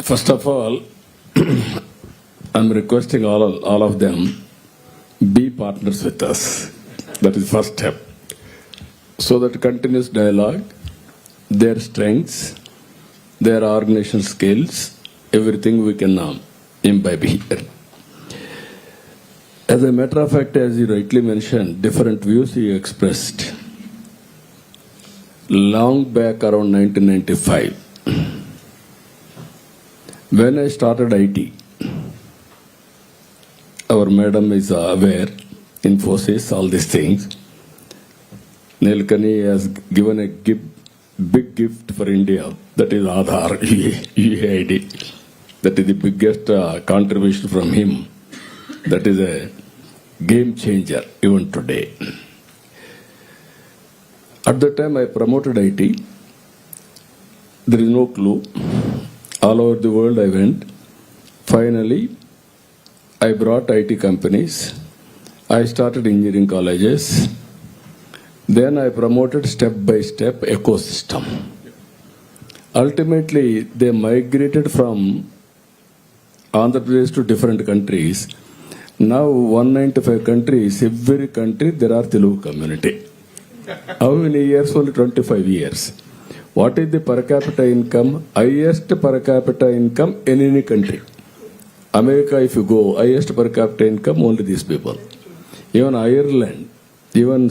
First of all, I'm requesting all of them be partners with us. That is first step. So that continuous dialogue, their strengths, their organization skills, everything we can imbibe here. As a matter of fact, as you rightly mentioned, different views you expressed. Long back around 1995, when I started IT, our madam is aware, Infosys, all these things. Nilekani has given a big gift for India, that is Aadhaar, UAID. That is the biggest contribution from him. That is a game changer even today. At the time I promoted IT, there is no clue. All over the world I went. Finally, I brought IT companies. I started engineering colleges. Then I promoted step by step ecosystem. Ultimately, they migrated from Andhra Pradesh to different countries. Now 195 countries, every country there are Telugu community. How many years? Only 25 years. What is the per capita income? Highest per capita income in any country. America, if you go, highest per capita income, only these people. Even Ireland, even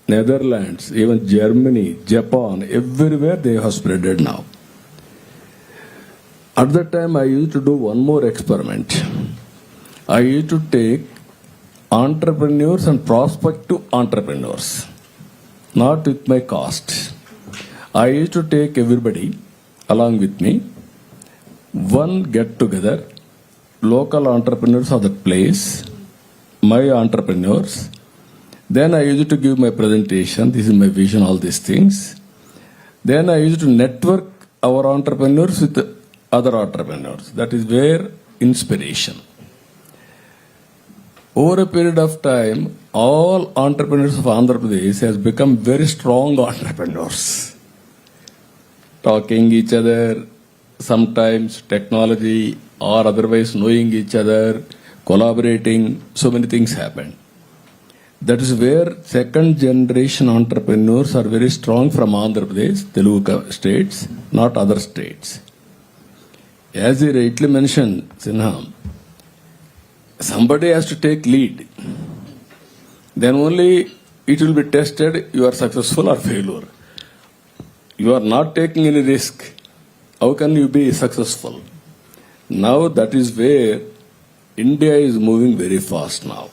Netherlands, even Germany, Japan, everywhere they have spreaded now. At that time, I used to do one more experiment. I used to take entrepreneurs and prospective entrepreneurs, not with my cost. I used to take everybody along with me, one get together, local entrepreneurs of the place, my entrepreneurs. Then I used to give my presentation, this is my vision, all these things. Then I used to network our entrepreneurs with other entrepreneurs. That is where inspiration. Over a period of time, all entrepreneurs of Andhra Pradesh has become very strong entrepreneurs. Talking each other, sometimes technology or otherwise knowing each other, collaborating, so many things happen. That is where second generation entrepreneurs are very strong from Andhra Pradesh, Telugu states, not other states. As he rightly mentioned, Sinha, somebody has to take lead. Then only it will be tested, you are successful or failure. You are not taking any risk. How can you be successful? Now that is where India is moving very fast now.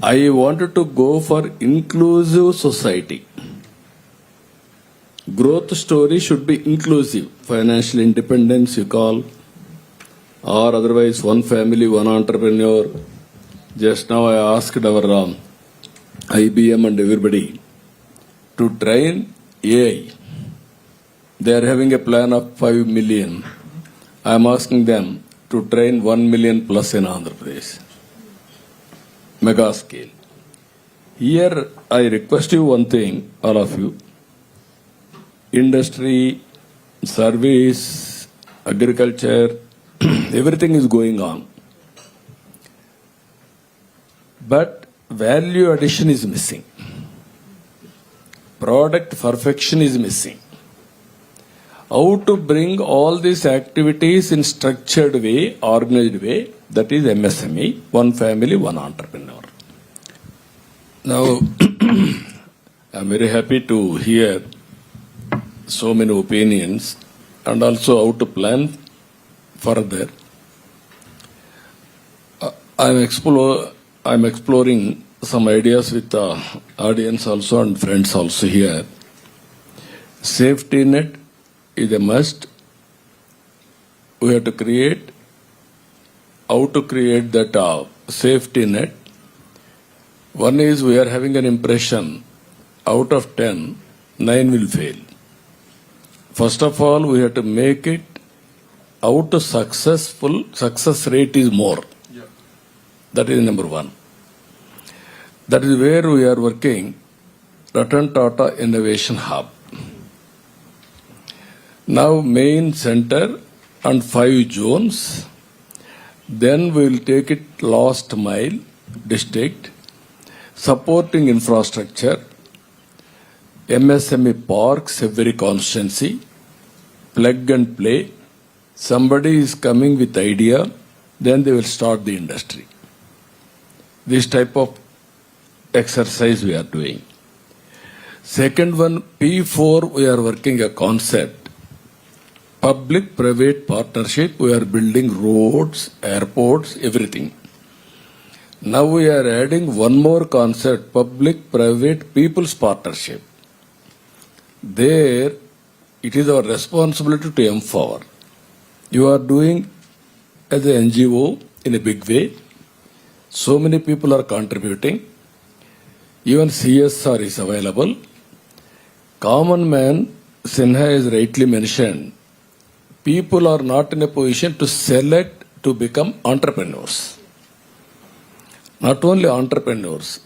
I wanted to go for inclusive society. Growth story should be inclusive. Financial independence you call, or otherwise one family, one entrepreneur. Just now I asked our IBM and everybody to train AI. They are having a plan of 5 million. I am asking them to train 1 million plus in Andhra Pradesh. Mega scale. Here I request you one thing, all of you. Industry, service, agriculture, everything is going on. But value addition is missing. Product perfection is missing. How to bring all these activities in structured way, organized way, that is MSME, one family, one entrepreneur. Now, I'm very happy to hear so many opinions and also how to plan further. I'm exploring some ideas with the audience also and friends also here. Safety net is a must. We have to create, how to create that safety net. One is we are having an impression, out of 10, 9 will fail. First of all, we have to make it out to successful, success rate is more. Yeah. That is number one. That is where we are working, Ratan Tata Innovation Hub. Now main center and 5 zones. Then we will take it last mile district, supporting infrastructure, MSME parks, every constituency, plug and play. Somebody is coming with idea, then they will start the industry. This type of exercise we are doing. Second one, P4, we are working a concept. Public-private partnership, we are building roads, airports, everything. Now we are adding one more concept, public-private people's partnership. There, it is our responsibility to empower. You are doing as an NGO in a big way. So many people are contributing. Even CSR is available. Common man, Sinha has rightly mentioned, people are not in a position to select to become entrepreneurs. Not only entrepreneurs,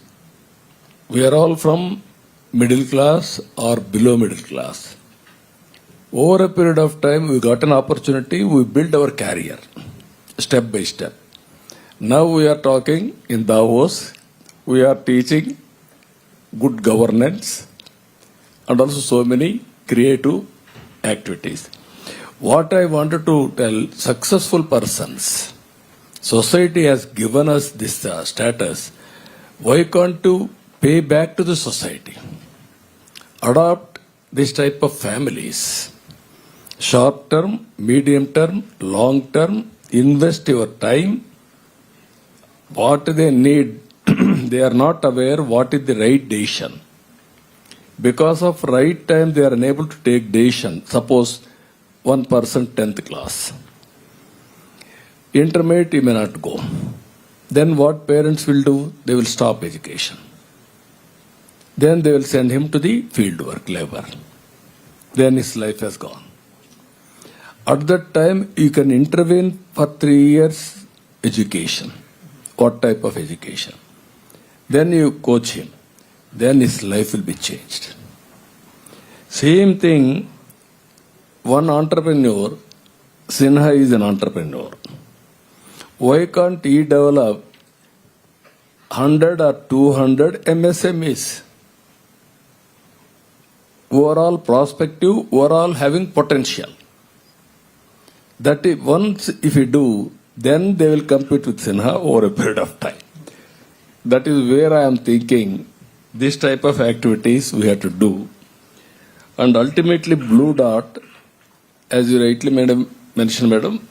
we are all from middle class or below middle class. Over a period of time, we got an opportunity, we build our career, step by step. Now we are talking in Davos, we are teaching good governance and also so many creative activities. What I wanted to tell, successful persons, society has given us this status, why can't you pay back to the society? Adopt this type of families. Short term, medium term, long term, invest your time. What they need, they are not aware what is the right decision. Because of right time, they are unable to take decision. Suppose one person 10th class. Intermediate, he may not go. Then what parents will do? They will stop education. Then they will send him to the field work, labor. Then his life has gone. At that time, you can intervene for 3 years education. What type of education? Then you coach him. Then his life will be changed. Same thing, one entrepreneur, Sinha is an entrepreneur. Why can't he develop 100 or 200 MSMEs? Overall prospective, overall having potential. That is, once if you do, then they will compete with Sinha over a period of time. That is where I am thinking this type of activities we have to do. And ultimately Blue Dot, as you rightly mentioned, madam,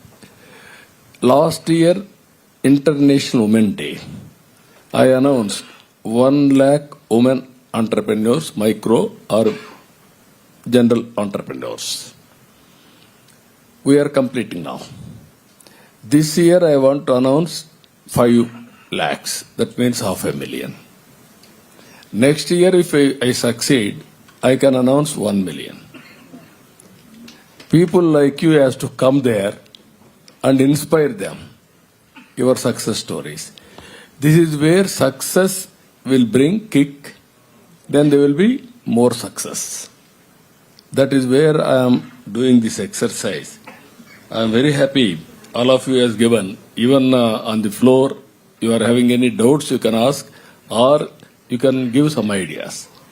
last year International Women Day, I announced 1 lakh women entrepreneurs, micro or general entrepreneurs. We are completing now. This year I want to announce 5 lakhs, that means 500,000. Next year if I succeed, I can announce 1 million. People like you has to come there and inspire them, your success stories. This is where success will bring kick, then there will be more success. That is where I am doing this exercise. I am very happy all of you has given, even on the floor, you are having any doubts you can ask or you can give some ideas.